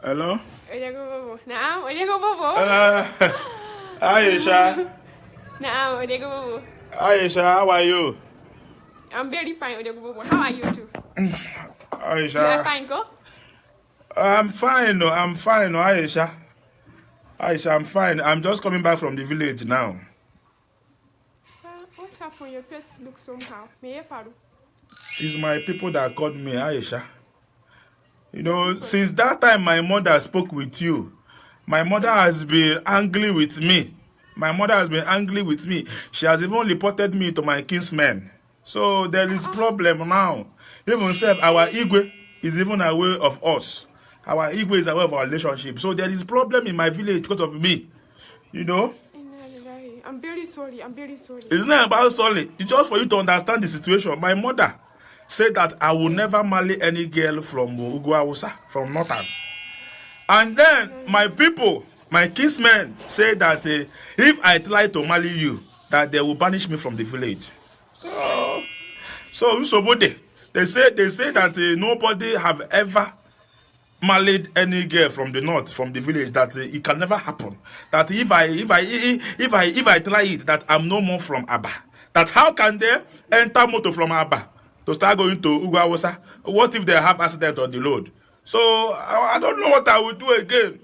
Hello? Naam, Odego Bobo. Aisha. Naam, Odego Bobo. Aisha, how are you? I'm very fine, Odego Bobo. How are you too? Aisha. You are fine, go? I'm fine, Aisha. Aisha, I'm fine. I'm just coming back from the village now. What happened? Your face looks somehow. It's my people that called me, Aisha. You know, since that time my mother spoke with you, my mother has been angry with me. She has even reported me to my kinsmen. So there is problem now. Even said our Igwe is even aware of us. Our Igwe is aware of our relationship. So there is problem in my village because of me. You know? I'm very sorry. It's not about sorry. It's just for you to understand the situation. My mother said that I will never marry any girl from ODOGWU, from Northern. And then my people, my kinsmen, say that if I try to marry you, that they will banish me from the village. So they say that nobody have ever married any girl from the north, from the village, that it can never happen. That if I try it, that I'm no more from Abba. That how can they enter motor from Abba to start going to ODOGWU? What if they have accident on the road? So I don't know what I will do again.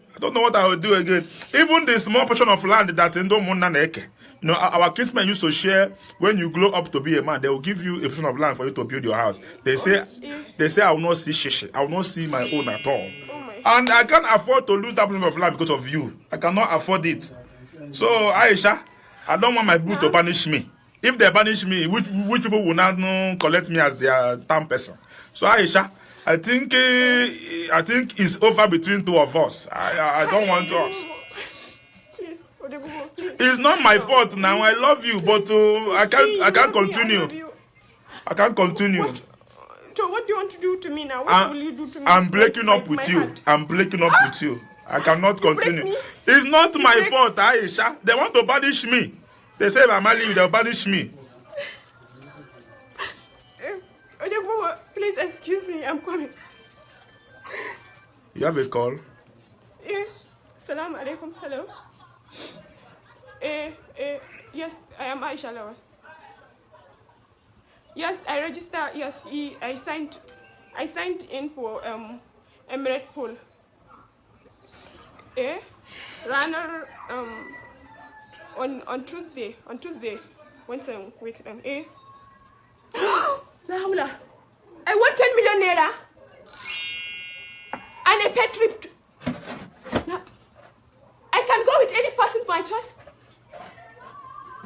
Even the small portion of land that in Domunaneke, you know, our kinsmen used to share. When you grow up to be a man, they will give you a portion of land for you to build your house. They say I will not see shishi. I will not see my own at all. And I can't afford to lose that portion of land because of you. I cannot afford it. So Aisha, I don't want my people to banish me. If they banish me, which people will not collect me as their town person? So Aisha, I think it's over between two of us. I don't want us. Please. It's not my fault now. I love you, but I can't continue. I can't continue. So what do you want to do to me now? What will you do to me? I'm breaking up with you. I cannot continue. It's not my fault, Aisha. They want to banish me. They say if I marry you, they'll banish me. Please excuse me, I'm coming. You have a call? Yeah. Salam alaikum. Hello. Yes, I am Aisha Lawal. Yes, I registered. Yes, I signed in for Emirate Pool. Runner on Tuesday. Once a week. Nahula, I want 10 million naira and a pet trip. Now, I can go with any person for my choice.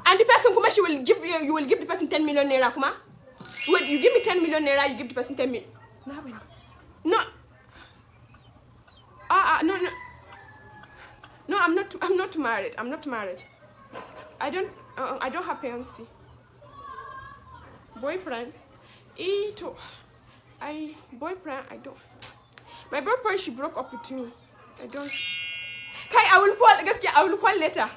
And the person, Kuma, you will give the person 10 million naira, Kuma. You give me 10 million naira, you give the person 10 million. No. No, I'm not married. I don't have fiancé. Boyfriend. I don't. My boyfriend, she broke up with me. I don't. Kai, I will call later.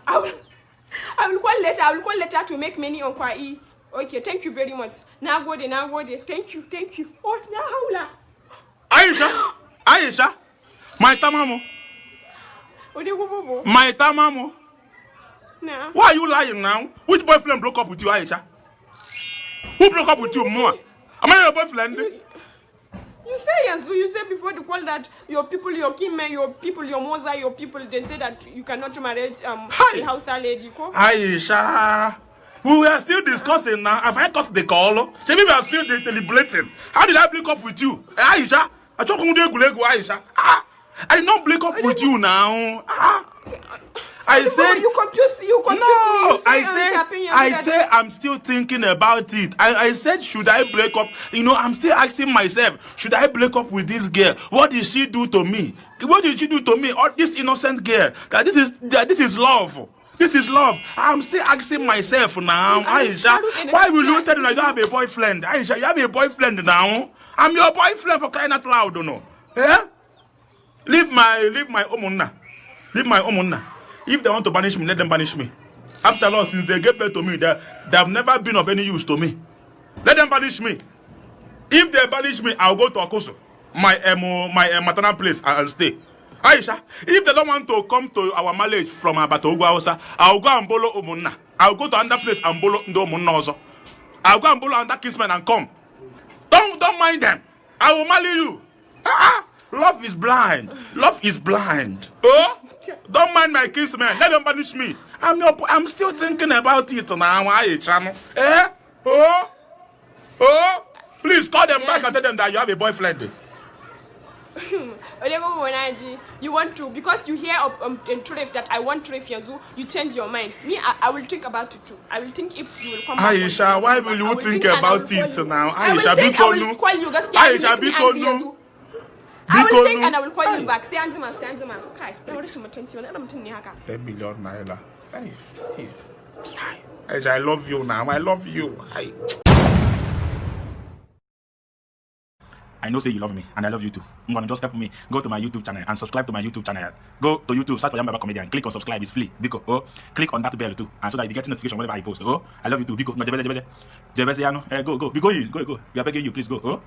I will call later to make many inquiry. Okay, thank you very much. Now go there. Thank you. Oh, now. Aisha, my tamamo. My tamamo. Nah. Why are you lying now? Which boyfriend broke up with you, Aisha? Who broke up with you more? Am I your boyfriend? You say yes. You say before the call that your people, your kinsmen, your people, your mother, your people, they say that you cannot marry a house lady. Aisha, we are still discussing now. Have I got the call? Maybe we are still deliberating. How did I break up with you, Aisha? Aisha. I did not break up with you now. I said you confuse me. No, I say I'm still thinking about it. I said, should I break up? You know, I'm still asking myself, should I break up with this girl? What did she do to me? What did she do to me? Or this innocent girl? This is love. This is love. I'm still asking myself now, Aisha. Why will you tell me I don't have a boyfriend? Aisha, you have a boyfriend now. I'm your boyfriend for crying out loud, don't know. Eh? Leave my omuna. If they want to banish me, let them banish me. After all, since they gave birth to me, they have never been of any use to me. Let them banish me. If they banish me, I'll go to Akoso, my maternal place, and stay. Aisha, if they don't want to come to our marriage from ODOGWU NA AISHA, I'll go and bolo umunna. I'll go to another place and bolo ndo umunna also. I'll go and bolo another kinsmen and come. Don't mind them. I will marry you. Love is blind. Love is blind. Oh, don't mind my kinsmen. Let them punish me. I'm still thinking about it now. Aisha, eh? Oh, please call them back and tell them that you have a boyfriend. You want to, because you hear in Trif that I want Trif Yanzu, you change your mind. Me, I will think about it too. I will think if you will come back. Aisha, why will you think about it now? Aisha, I will call you. Aisha, Bikonu. I will think and I will call you back. Say Anzima. Okay. 10 million naira. Aisha, I love you now. I love you. I know say you love me, and I love you too. I'm gonna just help me. Go to my YouTube channel and subscribe to my YouTube channel. Go to YouTube, search for Yamba Comedian. Click on subscribe, it's free. Because click on that bell too, and so that you get notification whenever I post. I love you too. Because go. You are begging you, please go.